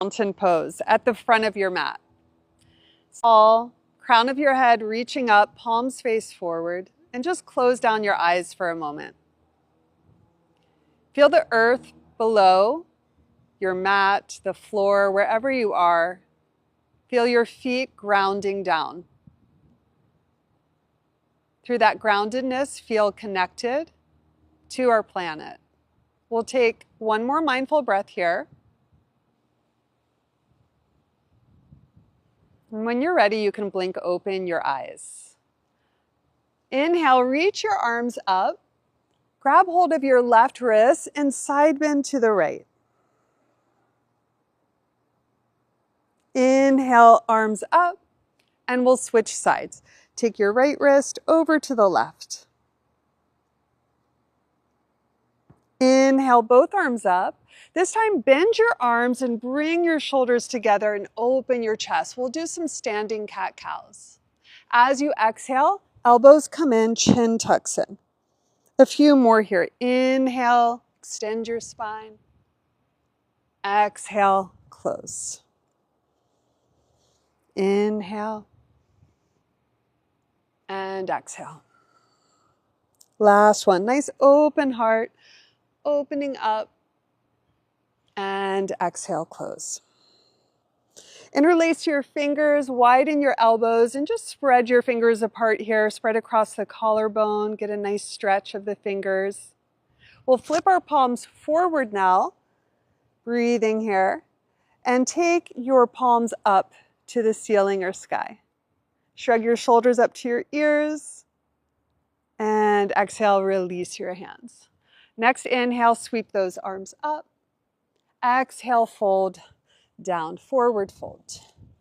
Mountain pose at the front of your mat. All crown of your head reaching up, palms face forward, and just close down your eyes for a moment. Feel the earth below your mat, the floor, wherever you are. Feel your feet grounding down. Through that groundedness, feel connected to our planet. We'll take one more mindful breath here. And when you're ready, you can blink open your eyes. Inhale, reach your arms up. Grab hold of your left wrist and side bend to the right. Inhale, arms up, and we'll switch sides. Take your right wrist over to the left. Inhale, both arms up. This time, bend your arms and bring your shoulders together and open your chest. We'll do some standing cat-cows. As you exhale, elbows come in, chin tucks in. A few more here. Inhale, extend your spine. Exhale, close. Inhale and exhale. Last one. Nice open heart, opening up, and exhale, close. Interlace your fingers, widen your elbows, and just spread your fingers apart here. Spread across the collarbone, get a nice stretch of the fingers. We'll flip our palms forward now, breathing here, and take your palms up to the ceiling or sky. Shrug your shoulders up to your ears, and exhale, release your hands. Next, inhale, sweep those arms up. Exhale, fold down, forward fold.